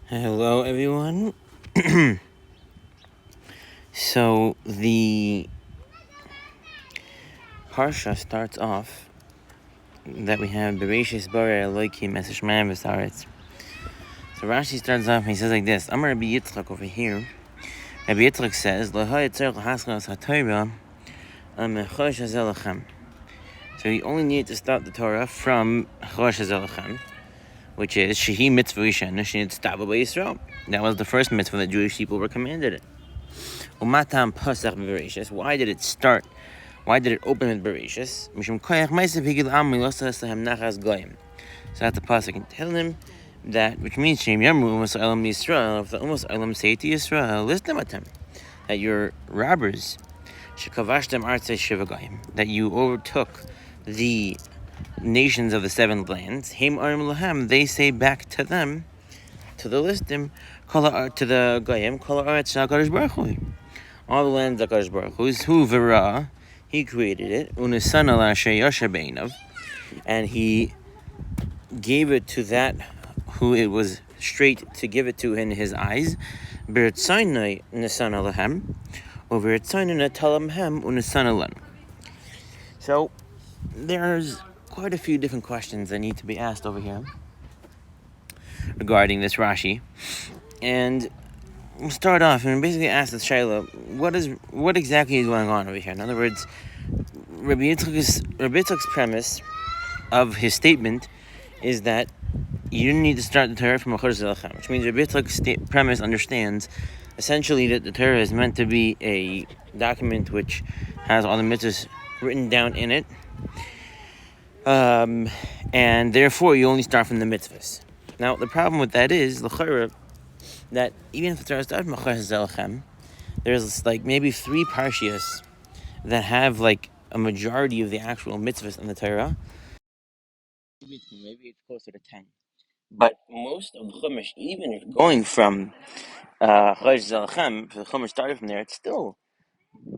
Hello, everyone. So the parsha starts off that we have Bereshis bara Elokim es Shemaim v'Saaretz. So Rashi starts off and he says like this: Amar Rabbi Yitzchak over here. Rabbi Yitzchak says, "Lahai tzarich lahaskal haTorah mechosh hazel lachem." So you only need to start the Torah from chosh hazel lachem, which is shehi mitzvah rishona shenit tzava b'Yisrael. That was the first mitzvah that Jewish people were commanded it. Umatam pasach b'Bereshis. Why did it start? Why did it open with Bereshis? Mishum koyach ma'asav higil am milosas lahem nachas goyim. So that's the pasuk and tell him that, which means Shem Yamru Umas Elam Yisrael. If the Umas Elam say to Yisrael, listen to them, that you're robbers, shekavashtem artzei shiva goyim, that you overtook the nations of the seven lands. Heim arim lahem, they say back to them, to the listim, to the goyim, kol haaretz shel Baruch Hu. All the lands of HaKadosh Baruch Hu is hu v'ra. He created it, and he gave it to that who it was straight to give it to in his eyes. So there's quite a few different questions that need to be asked over here regarding this Rashi, and we'll start off and basically ask the Shaila, what exactly is going on over here? In other words, Rabbi Yitzchak's premise of his statement is that you didn't need to start the Torah from Chodesh Zelachem, which means Rabbi Yitzchak's premise understands essentially that the Torah is meant to be a document which has all the mitzvahs written down in it, and therefore you only start from the mitzvahs. Now the problem with that is l'chayra, that even if the Torah starts from Chodesh Zelachem, there's like maybe 3 parshias that have like a majority of the actual mitzvahs in the Torah. Maybe it's closer to 10. But most of the Chumash, even if going from Chodesh Zelachem, the Chumash started from there, it's still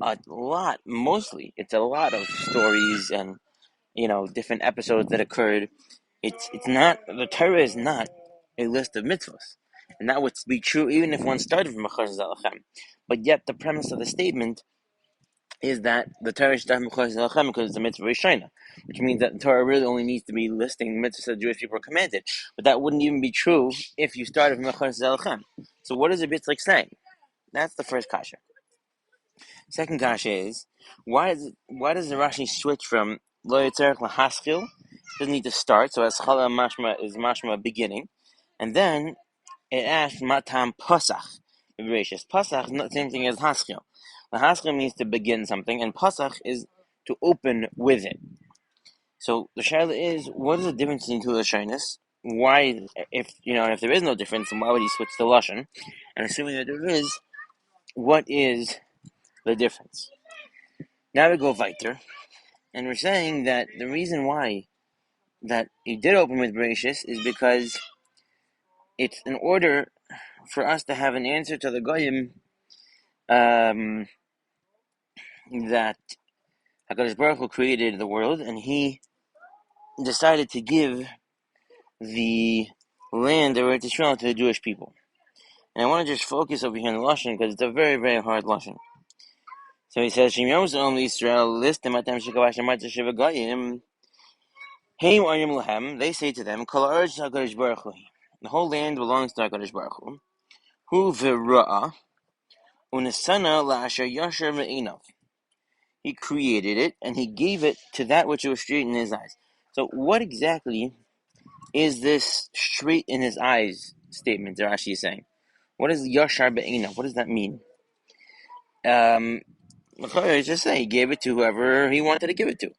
a lot, mostly, it's a lot of stories and, different episodes that occurred. It's not, the Torah is not a list of mitzvahs. And that would be true even if one started from Chodesh Zelachem. But yet the premise of the statement is that the Torah should start from Chodesh Zelachem because it's a mitzvah rishona, which means that the Torah really only needs to be listing mitzvahs that Jewish people are commanded. But that wouldn't even be true if you started from Chodesh Zelachem. So what does the Yitzchak say? That's the first kasha. Second kasha is, why does the Rashi switch from Lo Yitzarech Lahaskil? Doesn't need to start, so as Chala Mashma is Mashma beginning, and then it asks Matam Pasach. Pasach is not the same thing as Haskil. The Haskil means to begin something, and Pasach is to open with it. So the shaila is, what is the difference between two Lashonis? Why, if there is no difference, then why would he switch to Lashon? And assuming that there is, what is the difference? Now we go weiter, and we're saying that the reason why that he did open with Bereshis is because it's in order for us to have an answer to the Goyim that HaKadosh Baruch Hu created the world, and he decided to give the land of Eretz Yisrael to the Jewish people. And I want to just focus over here on the Lashon because it's a very, very hard Lashon. So he says, Shem Yom Yisrael, listim atem shekavash amarta shiva goyim, heim arim lahem, they say to them, Kol haaretz HaKadosh Baruch Hu. The whole land belongs to HaKadosh Baruch Hu. Hu v'ra'a, unesana la'asher yasher me'inav. He created it, and he gave it to that which was straight in his eyes. So what exactly is this straight in his eyes statement that Rashi is saying? What is Yashar Be'inav? What does that mean? Just say he gave it to whoever he wanted to give it to.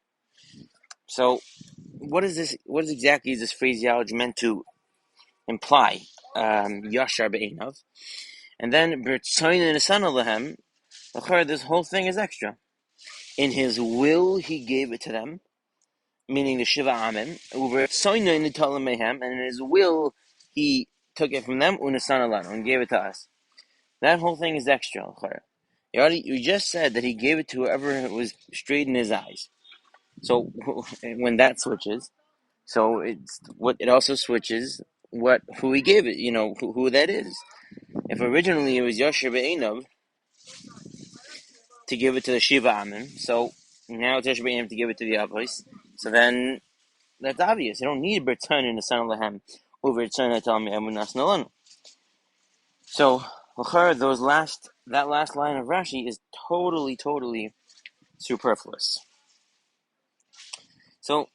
So what is this? What exactly is this phraseology meant to imply? Yashar Be'inav. And then B'tzayin and Asana Lehem, this whole thing is extra. In his will, he gave it to them, meaning the Shiva Amen, and in his will, he took it from them, and gave it to us. That whole thing is extra. You just said that he gave it to whoever was straight in his eyes. So when that switches, so it also switches who he gave it, who that is. If originally it was Yosher Be'enov to give it to the Shiva Amim, so now it's Yosher Be'enov to give it to the Avos, so then that's obvious. You don't need Bertan in the Son of Lahem over Bertan Atal Me'emunas Nolanu. So, that last line of Rashi is totally, totally superfluous. So,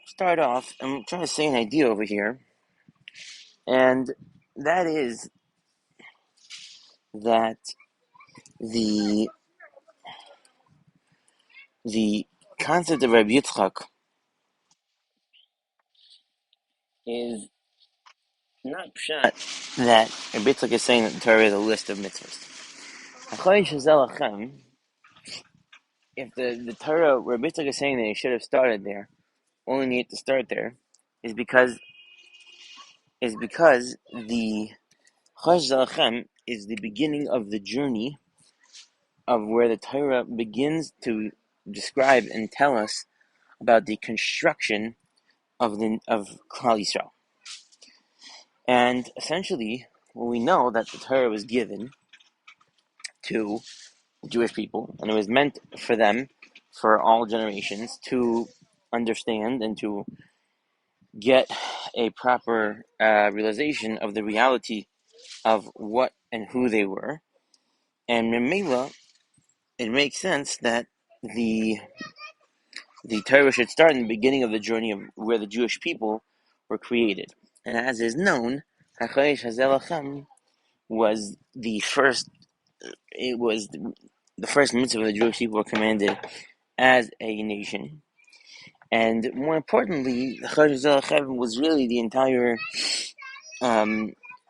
start off, I'm trying to say an idea over here, and that is that the concept of Rabbi Yitzchak is not pshat that Rabbi Yitzchak is saying that the Torah is a list of mitzvahs. If the Torah, Rabbi Yitzchak is saying that he should have started there, only need to start there, is because the Chosh Zalachem is the beginning of the journey of where the Torah begins to describe and tell us about the construction of Klal Yisrael. And essentially, we know that the Torah was given to the Jewish people, and it was meant for them, for all generations, to understand and to get a proper realization of the reality of what and who they were. And Memela, it makes sense that the Torah should start in the beginning of the journey of where the Jewish people were created. And as is known, HaChodesh HaZelachem was the first. It was the first mitzvah the Jewish people were commanded as a nation. And more importantly, the Chodesh HaZelachem was really the entire.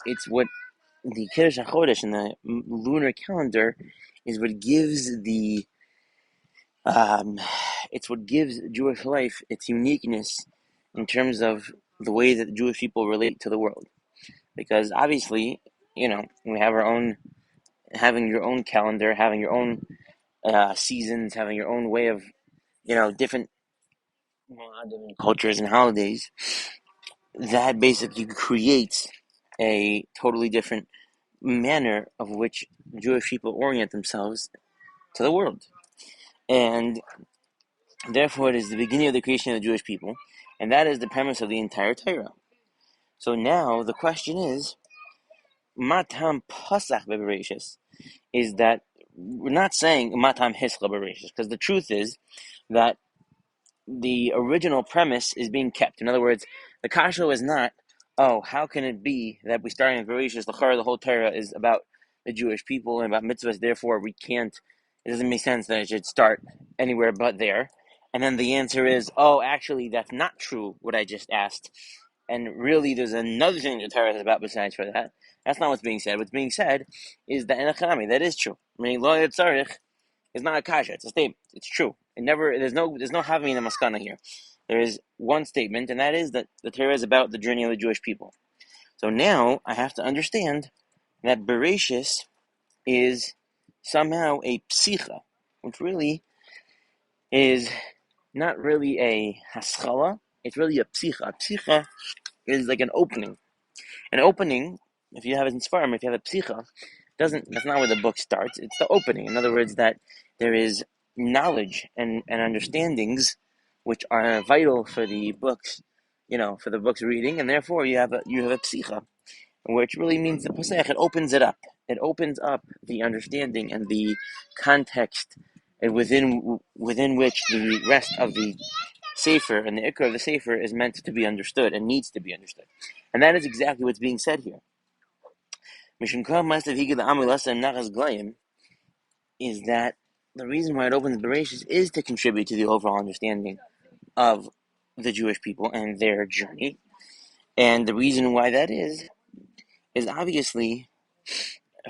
It's what the Kiddush HaChodesh and the lunar calendar is what gives it's what gives Jewish life its uniqueness in terms of the way that Jewish people relate to the world. Because obviously, we have our own, having your own calendar, having your own seasons, having your own way of, different cultures and holidays, that basically creates a totally different manner of which Jewish people orient themselves to the world. And therefore, it is the beginning of the creation of the Jewish people, and that is the premise of the entire Torah. So now the question is, Matam Pasach Bebereshis, is that we're not saying Matam Hisla Bebereshis, because the truth is that the original premise is being kept. In other words, the kasha is not, how can it be that we starting with Bereshis, the whole Torah is about the Jewish people and about mitzvahs, therefore it doesn't make sense that it should start anywhere but there. And then the answer is, actually, that's not true, what I just asked. And really, there's another thing the Torah is about besides for that. That's not what's being said. What's being said is that Enochanami, that is true. I mean, Lo Yitzarich is not a kasha, it's a statement. It's true. There's no having in the maskana here. There is one statement, and that is that the Torah is about the journey of the Jewish people. So now I have to understand that Bereshis is somehow a psicha, which really is not really a haschala, it's really a psicha. A psicha is like an opening. An opening, if you have it in Sfarim, if you have a psicha, that's not where the book starts, it's the opening. In other words, that there is knowledge and understandings which are vital for the books, for the book's reading, and therefore you have a psicha, which really means the pasach, it opens it up. It opens up the understanding and the context within which the rest of the Sefer and the ikra of the Sefer is meant to be understood and needs to be understood. And that is exactly what's being said here. Is that the reason why it opens Bereshis is to contribute to the overall understanding of the Jewish people and their journey. And the reason why that is obviously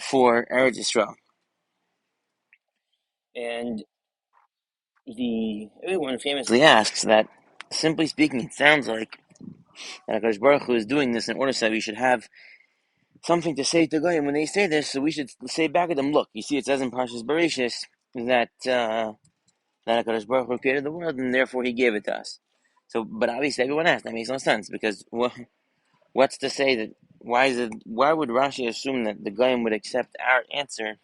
for Eretz Yisrael. And everyone famously asks that, simply speaking, it sounds like that HaKadosh Baruch Hu is doing this in order so that we should have something to say to Goyim when they say this, so we should say back at them, look, you see it says in Parshas Bereshis that HaKadosh Baruch Hu created the world and therefore he gave it to us. So, but obviously everyone asks, that makes no sense, because what's to say that why would Rashi assume that the Goyim would accept our answer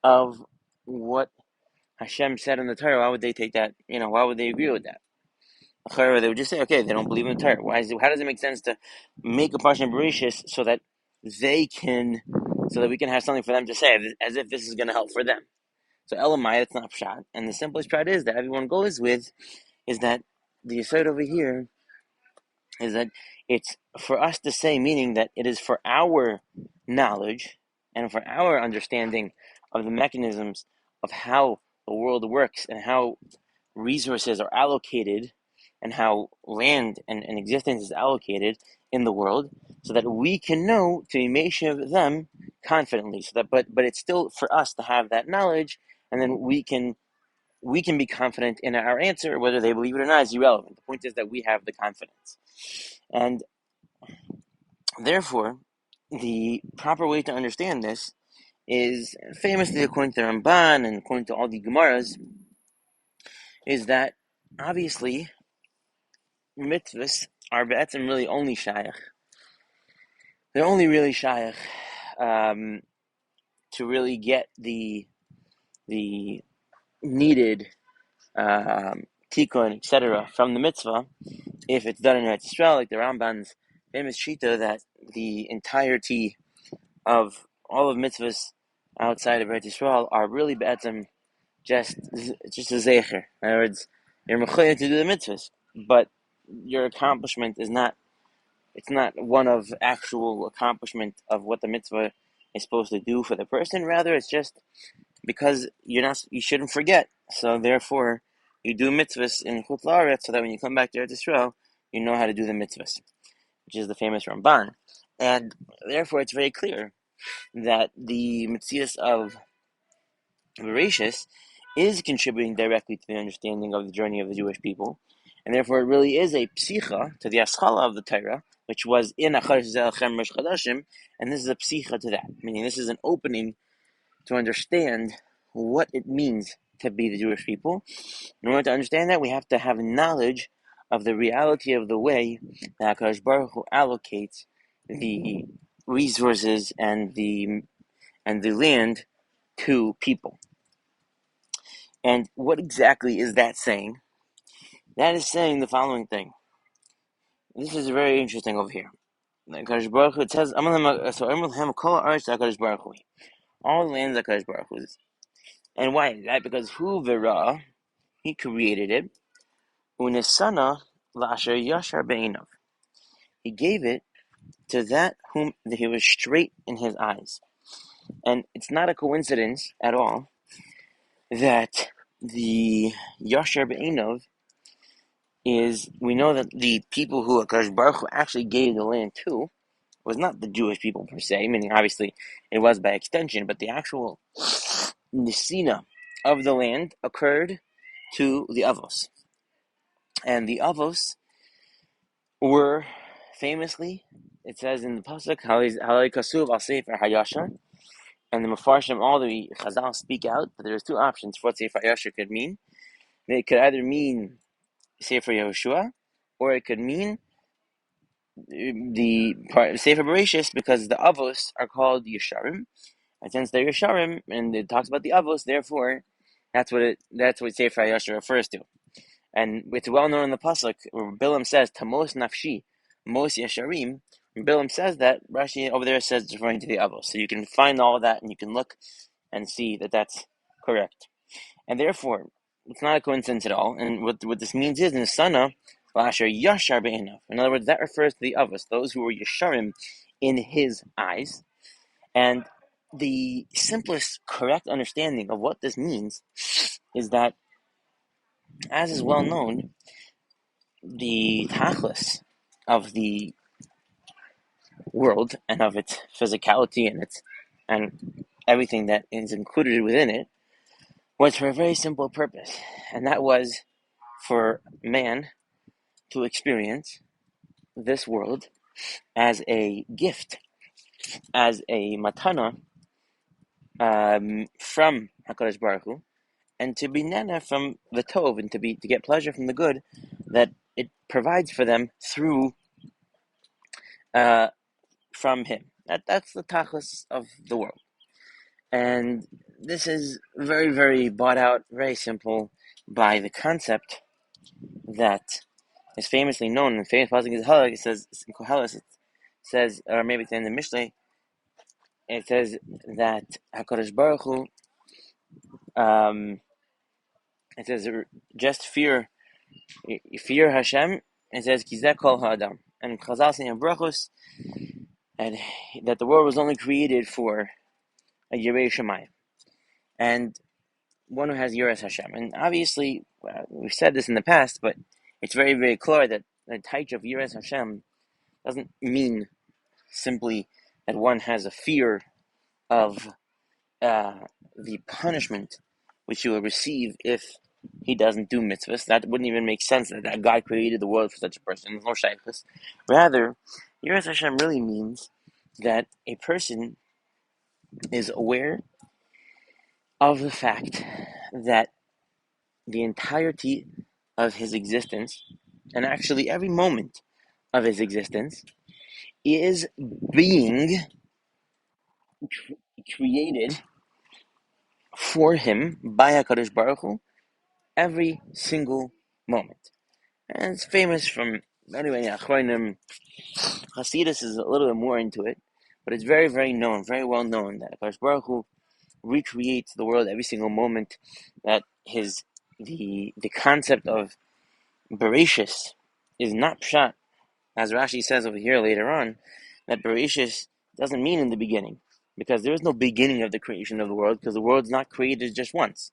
of what Hashem said in the Torah? Why would they take that? Why would they agree with that? They would just say, okay, they don't believe in the Torah. How does it make sense to make a Parsha Bereshis so that we can have something for them to say, as if this is going to help for them? So Elamai, it's not pshat, and the simplest pshat is that everyone goes with is that the aside over here is that it's for us to say, meaning that it is for our knowledge and for our understanding of the mechanisms of how the world works and how resources are allocated and how land and existence is allocated in the world, so that we can know to imagine them confidently. So that, but it's still for us to have that knowledge, and then we can be confident in our answer. Whether they believe it or not is irrelevant. The point is that we have the confidence, and therefore, the proper way to understand this is famously according to Ramban and according to all the Gemaras, is that obviously mitzvahs are be'etzem really only shayach. They're only really shayach to really get the needed tikkun, etc. from the mitzvah if it's done in Eretz Yisrael, like the Ramban's famous shita that the entirety of all of mitzvahs outside of Eretz Yisrael are really be'etzem just a zecher. In other words, you're mechuyev to do the mitzvahs, but your accomplishment is not. It's not one of actual accomplishment of what the mitzvah is supposed to do for the person. Rather, it's just because you shouldn't forget. So therefore, you do mitzvahs in Chut La'aretz so that when you come back to Eretz Yisrael, you know how to do the mitzvahs, which is the famous Ramban. And therefore, it's very clear that the Metzias of Bereshis is contributing directly to the understanding of the journey of the Jewish people, and therefore it really is a psicha to the aschala of the Torah, which was in Acharosh Zelchem Rosh Chodashim, and this is a psicha to that, meaning this is an opening to understand what it means to be the Jewish people. In order to understand that, we have to have knowledge of the reality of the way that HaKadosh Baruch Hu allocates the resources and the land to people. And what exactly is that saying? That is saying the following thing. This is very interesting over here. HaKadosh Baruch Hu, it says, all the lands of HaKadosh Baruch Hu's. And why is that? Because Hu Vera, he created it. Unisana Lasher Yashar Be'inav. He gave it to that whom he was straight in his eyes. And it's not a coincidence at all that the Yashar Be'inav is, we know that the people who HaKadosh Baruch Hu actually gave the land to was not the Jewish people per se, meaning obviously it was by extension, but the actual Nisina of the land occurred to the Avos. And the Avos were famously, it says in the Pasuk, Halei Kasuv al Sefer HaYashar, and the Mefarshim, all the Chazal speak out, but there's two options for what Sefer HaYashar could mean. It could either mean Sefer Yehoshua, or it could mean the part of Sefer Bereshis, because the Avos are called Yesharim, and since they're Yesharim, and it talks about the Avos, therefore, that's what Sefer HaYashar refers to. And it's well known in the pasuk where Bilam says Tamos Nafshi, Mos Yesharim. Bilam says that, Rashi over there says it's referring to the Avos. So you can find all of that and you can look and see that that's correct. And therefore, it's not a coincidence at all. And what this means is, in the Sana, Lasher Yashar Be'inav. In other words, that refers to the Avos, those who were Yesharim in his eyes. And the simplest, correct understanding of what this means is that, as is well known, the tachlis of the world and of its physicality and everything that is included within it was for a very simple purpose, and that was for man to experience this world as a gift, as a matana from HaKadosh Baruch Hu, and to be nana from the tov, and to get pleasure from the good that it provides for them through from him. That's the tachlis of the world. And this is very, very bought out, very simple by the concept that is famously known in famous pasuk is Halak. It says in Koheles, it says, or maybe it's in the Mishnah, it says that Hakadosh Baruch Hu, it says just fear Hashem. It says Kizeh Kol Ha'adam, and Chazal saying in Brachos, and that the world was only created for a Yirei Shemayim, and one who has Yiras Hashem. And obviously, we've said this in the past, but it's very, very clear that the taich of Yiras Hashem doesn't mean simply that one has a fear of the punishment which he will receive if he doesn't do mitzvahs. That wouldn't even make sense that God created the world for such a person. There's no shaykhus. Rather, Yiras Hashem really means that a person is aware of the fact that the entirety of his existence, and actually every moment of his existence, is being created for him by HaKadosh Baruch Hu every single moment. And it's famous from, anyway, Achronim, Hasidus is a little bit more into it, but it's very, very known, very well known that HaKadosh Baruch Hu recreates the world every single moment, that the concept of Bereshis is not pshat, as Rashi says over here later on, that Bereshis doesn't mean in the beginning, because there is no beginning of the creation of the world, because the world's not created just once.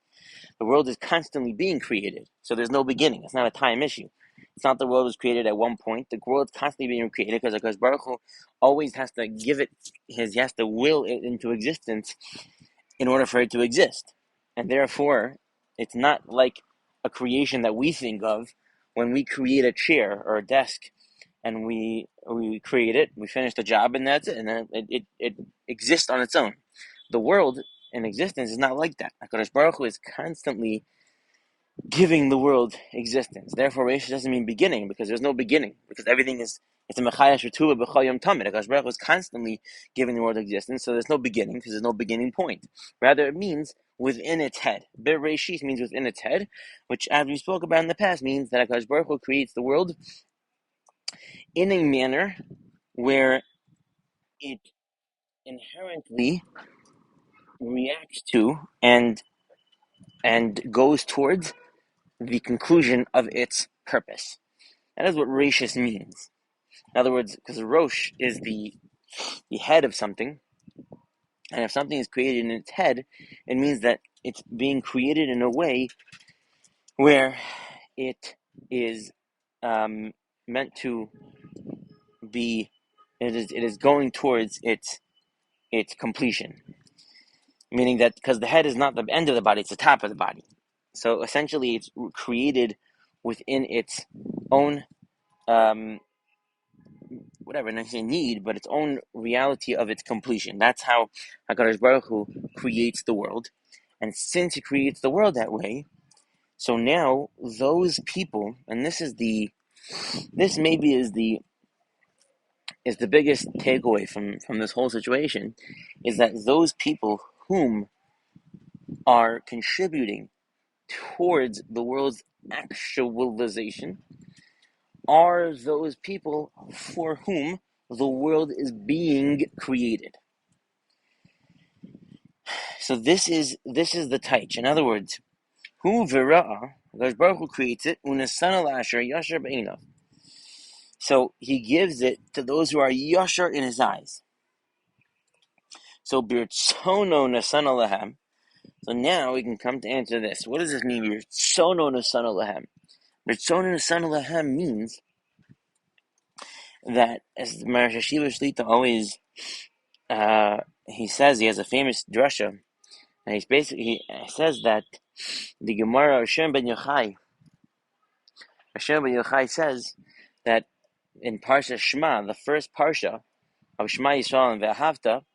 The world is constantly being created, so there's no beginning. It's not a time issue. It's not the world was created at one point. The world is constantly being created because Baruch Hu always has to give it he has to will it into existence in order for it to exist. And therefore, it's not like a creation that we think of when we create a chair or a desk and we create it, we finish the job, and that's it, and then it exists on its own. The world in existence is not like that. HaKadosh Baruch Hu is constantly giving the world existence. Therefore, Reish doesn't mean beginning, because there's no beginning, because everything is, it's a Mechaya Shutuva B'chol Yom Tamid. HaKadosh Baruch Hu is constantly giving the world existence, so there's no beginning, because there's no beginning point. Rather, it means within its head. Bir Reishis means within its head, which, as we spoke about in the past, means that HaKadosh Baruch Hu creates the world in a manner where it inherently reacts to and goes towards the conclusion of its purpose. That is what Rashis means. In other words, because Rosh is the head of something, and if something is created in its head, it means that it's being created in a way where it is meant to be. It is going towards its completion. Meaning that because the head is not the end of the body, it's the top of the body. So essentially, it's created within its own, whatever, not say need, but its own reality of its completion. That's how HaKadosh Baruch Hu creates the world. And since he creates the world that way, so now those people, and this maybe is the biggest takeaway from this whole situation, is that those people whom are contributing towards the world's actualization are those people for whom the world is being created. So this is the taich. In other words, hu v'ra'a, Baruch Hu creates it, u'nesana la'asher yashar b'einav. So he gives it to those who are yashar in his eyes. So birtzono nesana lahem. So now we can come to answer this. What does this mean? Birtzono nesana lahem. Birtzono nesana lahem means that, as the Maharsha Shiva Shlita always, he says, he has a famous drasha, and he says that the Gemara Hashem ben Yochai says that in Parsha Shema, the first Parsha of Shema Yisrael and Ve'ahavta,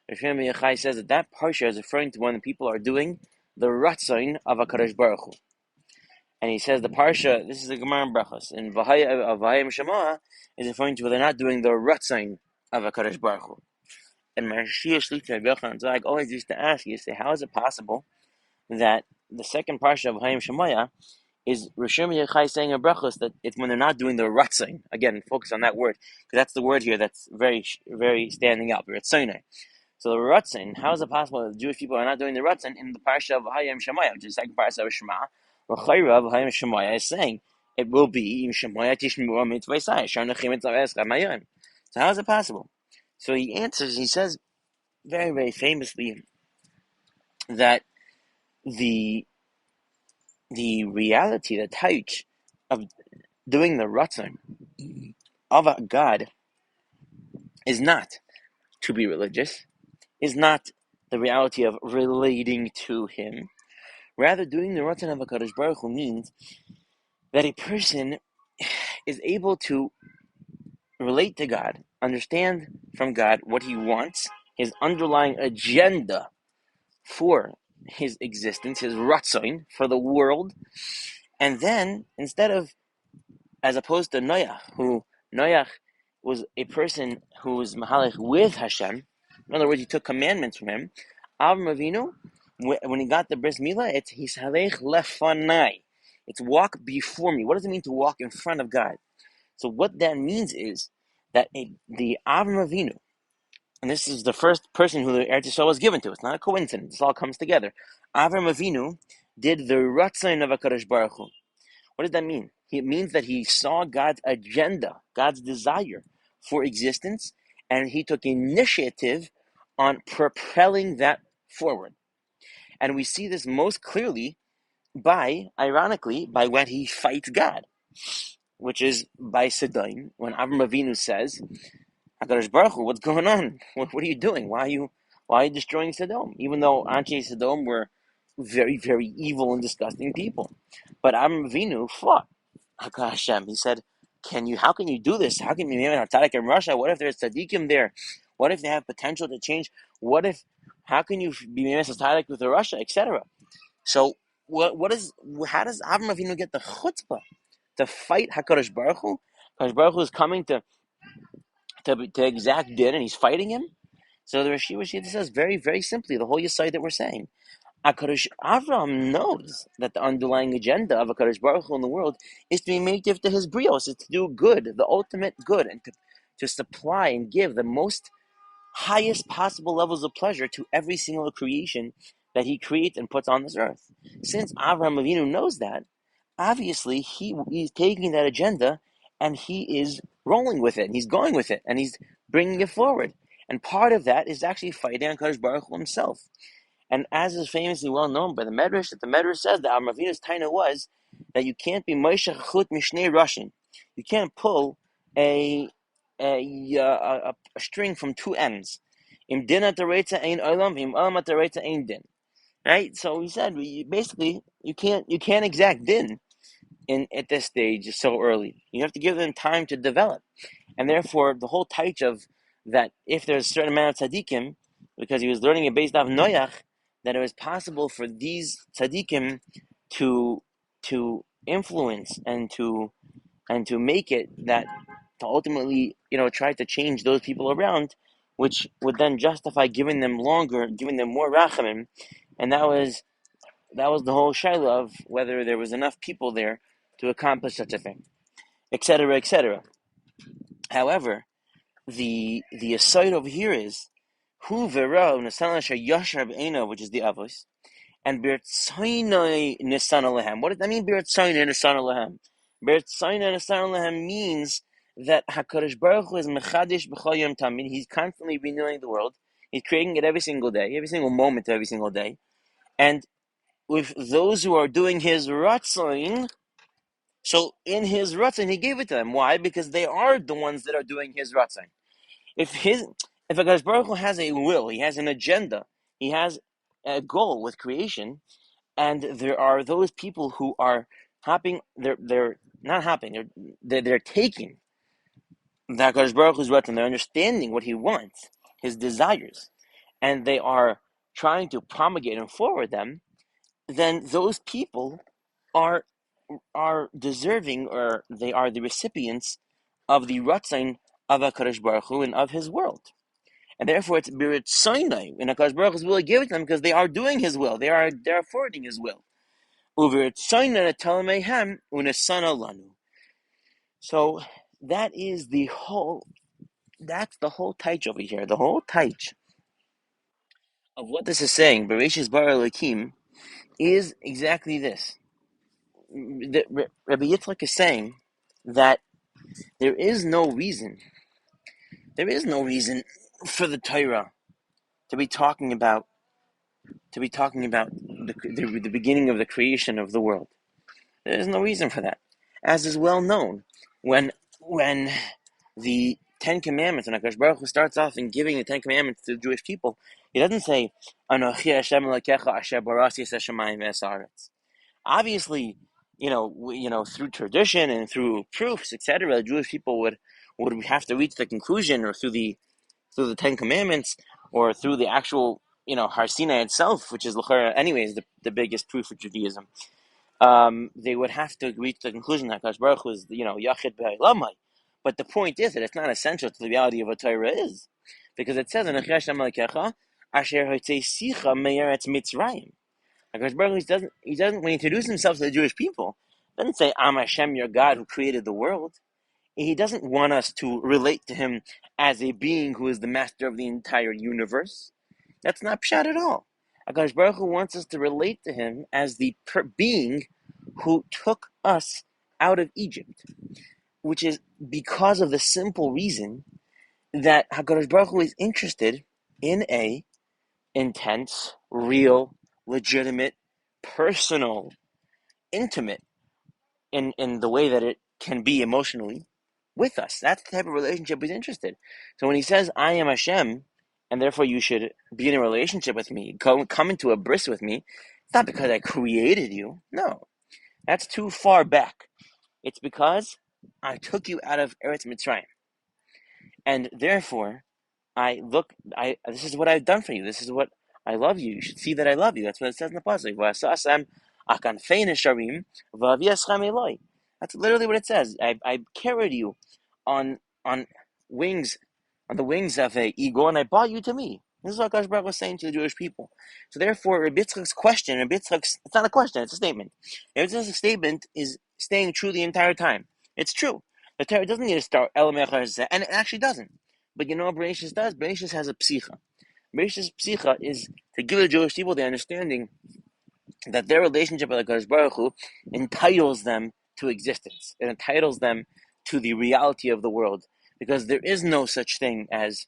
Hashem ben Yochai says that Parsha is referring to when the people are doing the Ratzon of HaKadosh Baruch Hu. And he says the parsha. This is the Gemara in Brachos, and Vahayim Shema is referring to whether they're not doing the Ratzain of Hakadosh Baruch Hu. And Mashiach Shlita Rabbi Zag always used to ask, you say, how is it possible that the second parsha of Vahayim Shemaya is Rishon Yechai saying a brachos that it's when they're not doing the Ratzain. Again, focus on that word because that's the word here that's very very standing out. Ratzain. So the Ratzin, how is it possible that the Jewish people are not doing the Ratzin in the parsha of Hayim Shemaya, which is the second parsha of Shema? L'chayra of Hayim Shemaya is saying it will be Im Shemaya Tishmu Mitzvah Yisai Sharnachim Mitzvah Mayim. So how is it possible? So he answers. He says very very famously that the reality, the taich of doing the Ratzin of a God is not to be religious, is not the reality of relating to Him. Rather, doing the Ratzon of HaKadosh Baruch Hu means that a person is able to relate to God, understand from God what He wants, His underlying agenda for His existence, His Ratzon for the world, and then, instead of, as opposed to Noach was a person who was Mahalach with Hashem, in other words, he took commandments from Him. Avram Avinu, when he got the bris milah, it's hishalech lefanai. It's walk before me. What does it mean to walk in front of God? So what that means is that the Avram Avinu, and this is the first person who the Eretz Yisrael was given to. It's not a coincidence. This all comes together. Avram Avinu did the Ratzon of HaKadosh Baruch Hu. What does that mean? It means that he saw God's agenda, God's desire for existence, and he took initiative on propelling that forward. And we see this most clearly ironically, by when he fights God, which is by Sodom, when Avram Avinu says, HaKadosh Baruch Hu, what's going on? What are you doing? Why are you destroying Sodom? Even though Anshe Sodom were very, very evil and disgusting people. But Avram Avinu fought Hashem. He said, how can you do this? How can you name it Tzaddik in Russia? What if there's tzaddikim there? What if they have potential to change? How can you be Tzaddik with Russia, etc.? So how does Avram Avinu get the chutzpah to fight HaKadosh Baruch Hu? HaKadosh Baruch Hu is coming to exact din, and he's fighting him. So the Rashi says very, very simply, the whole Yesod that we're saying, Avram knows that the underlying agenda of HaKadosh Baruch Hu in the world is to be native to his brios, is to do good, the ultimate good, and to supply and give the most highest possible levels of pleasure to every single creation that he creates and puts on this earth. Since Avraham Avinu knows that, obviously he's taking that agenda and he is rolling with it, and he's going with it, and he's bringing it forward. And part of that is actually fighting HaKadosh Baruch Hu himself. And as is famously well known by the Medrash, that the Medrash says that Avraham Avinu's taina was that you can't be Moshe Chut Mishnei Russian. You can't pull a string from two ends. Im din at the ein olam, im olam at the ein din. Right? So he said, basically, you can't exact din at this stage so early. You have to give them time to develop. And therefore, the whole taich of that, if there's a certain amount of tzaddikim, because he was learning it based off Noach, that it was possible for these tzaddikim to influence and to make it that to ultimately, try to change those people around, which would then justify giving them more rachamim, and that was the whole shaila of whether there was enough people there to accomplish such a thing, etc., etc. However, the aside over here is hu vera u'nesan yashar b'eino, which is the avos, and b'rtzaynai nesan alehem. What does that mean? B'rtzaynai nesan alehem. B'rtzaynai nesan alehem means that Hakadosh Baruch Hu is mechadish b'chol yom tamid. He's constantly renewing the world. He's creating it every single day, every single moment, every single day. And with those who are doing His ratzon, so in His ratzon, He gave it to them. Why? Because they are the ones that are doing His ratzon. If Hakadosh Baruch Hu has a will, He has an agenda, He has a goal with creation, and there are those people who are hopping. They're not hopping. They're taking the Hakadosh Baruch Hu's ratzon. They're understanding what He wants, His desires, and they are trying to promulgate and forward them. Then those people are are deserving, or they are the recipients of the Ratzain of HaKadosh Baruch Hu and of His world. And therefore it's Birit Sinai, and HaKadosh Baruch Hu's will give it to them because they are doing His will. They are forwarding His will. Uvirit Sinai Talamehem Unasana Lanu. So that is the whole, that's the whole taich over here. The whole taich of what this is saying, Bereshis Bara Elokim, is exactly this. Rabbi Yitzchak is saying that there is no reason for the Torah to be talking about the beginning of the creation of the world. There is no reason for that, as is well known when the Ten Commandments, and HaKadosh Baruch Hu starts off in giving the Ten Commandments to the Jewish people, he doesn't say Anochi Hashem Elokecha Asher Barasi Es Hashamayim Ve'es Haaretz. Obviously, through tradition and through proofs, etc., the Jewish people would have to reach the conclusion, or through the Ten Commandments, or through the actual, Har Sinai itself, which is anyways the biggest proof of Judaism. They would have to reach the conclusion that Kadosh Baruch Hu is, Yachid B'Elamai. But the point is that it's not essential to the reality of what Torah is, because it says in Asher Hotzei Sicha Me'eretz Mitzrayim. Because Baruch Hu doesn't, when he introduces himself to the Jewish people, doesn't say, I'm Hashem, your God, who created the world. He doesn't want us to relate to him as a being who is the master of the entire universe. That's not pshat at all. HaKadosh Baruch Hu wants us to relate to him as the being who took us out of Egypt, which is because of the simple reason that HaKadosh Baruch Hu is interested in a intense, real, legitimate, personal, intimate, in the way that it can be emotionally, with us. That's the type of relationship he's interested. So when he says, I am Hashem, and therefore you should be in a relationship with me, come into a bris with me, it's not because I created you. No, that's too far back. It's because I took you out of Eretz Mitzrayim. And therefore, this is what I've done for you. This is what I love you. You should see that I love you. That's what it says in the pasuk. That's literally what it says. I carried you on wings, on the wings of a eagle, and I brought you to me. This is what Kadosh Baruch was saying to the Jewish people. So therefore, Rabbi Yitzchak's question, it's not a question, it's a statement. Rabbi Yitzchak's statement is staying true the entire time. It's true. The Torah doesn't need to start El Mechar, and it actually doesn't. But you know what Bereshis does? Bereshis has a psicha. Bereshis psicha is to give the Jewish people the understanding that their relationship with HaKadosh Baruch Hu entitles them to existence. It entitles them to the reality of the world. Because there is no such thing as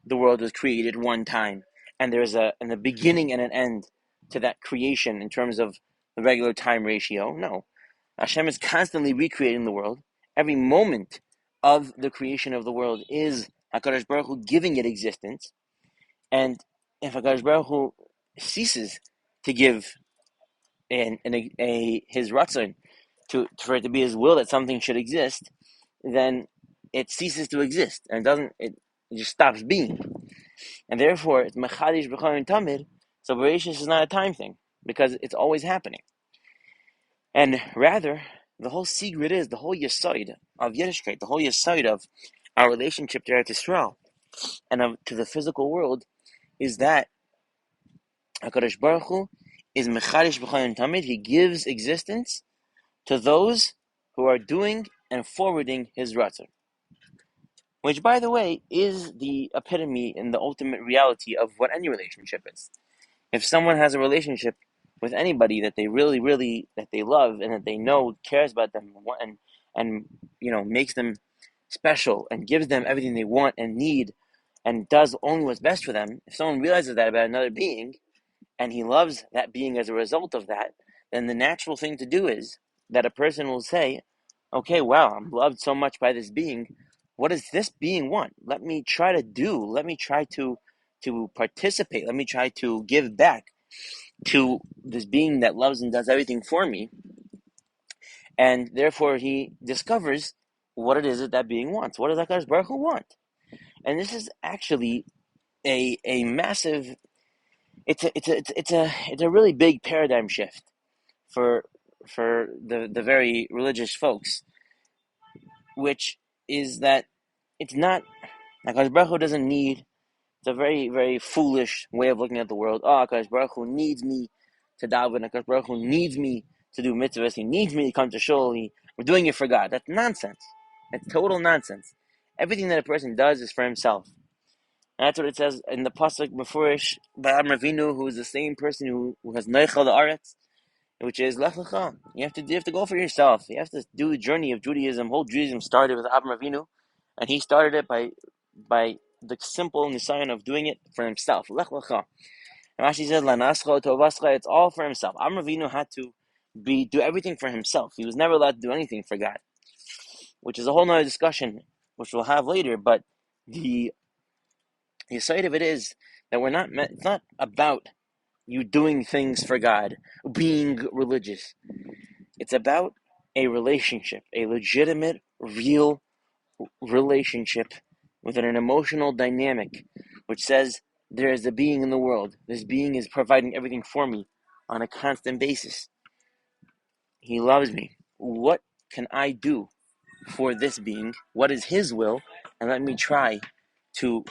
the world was created one time, and there's a beginning and an end to that creation in terms of the regular time ratio. No. Hashem is constantly recreating the world. Every moment of the creation of the world is HaKadosh Baruch Hu giving it existence. And if HaKadosh Baruch Hu ceases to give his ratzon for it to be his will that something should exist, then it ceases to exist, and it just stops being. And therefore, it's mechadish b'chol and tamid. So Bereshis is not a time thing, because it's always happening. And rather, the whole secret is, the whole yesod of Yiddishkeit, the whole yesod of our relationship to Eretz Yisrael and to the physical world, is that HaKadosh Baruch Hu is mechadish b'chol and tamid. He gives existence to those who are doing and forwarding his ratzon. Which, by the way, is the epitome and the ultimate reality of what any relationship is. If someone has a relationship with anybody that they really, really, that they love and that they know cares about them and makes them special and gives them everything they want and need and does only what's best for them, if someone realizes that about another being and he loves that being as a result of that, then the natural thing to do is that a person will say, okay, wow, I'm loved so much by this being. What does this being want? Let me try to participate. Let me try to give back to this being that loves and does everything for me. And therefore he discovers what it is that being wants. What does HaKadosh Baruch Hu want? And this is actually a massive, it's a really big paradigm shift for the very religious folks, which is that it's not, Hakadosh Baruch Hu doesn't need. It's a very, very foolish way of looking at the world. Oh, Hakadosh Baruch Hu needs me to daven. Hakadosh Baruch Hu needs me to do mitzvahs. He needs me to come to shul. We're doing it for God. That's nonsense. That's total nonsense. Everything that a person does is for himself. And that's what it says in the pasuk beforish by Avraham Avinu, who is the same person who has neichel the aretz, which is lech lecha. You have to go for yourself. You have to do the journey of Judaism. Whole Judaism started with Avraham Avinu, and he started it by the simple nisayon of doing it for himself. Lech lecha. And Rashi says lanascha tovascha. It's all for himself. Avraham Avinu had to do everything for himself. He was never allowed to do anything for God, which is a whole nother discussion, which we'll have later. But the side of it is that it's not about you doing things for God, being religious. It's about a relationship, a legitimate, real relationship with an emotional dynamic, which says there is a being in the world. This being is providing everything for me on a constant basis. He loves me. What can I do for this being? What is his will? And let me try to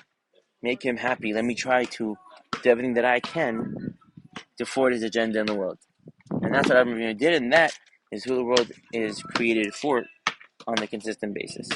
make him happy. Let me try to do everything that I can to forward his agenda in the world. And that's what Avraham did, and that is who the world is created for on a consistent basis.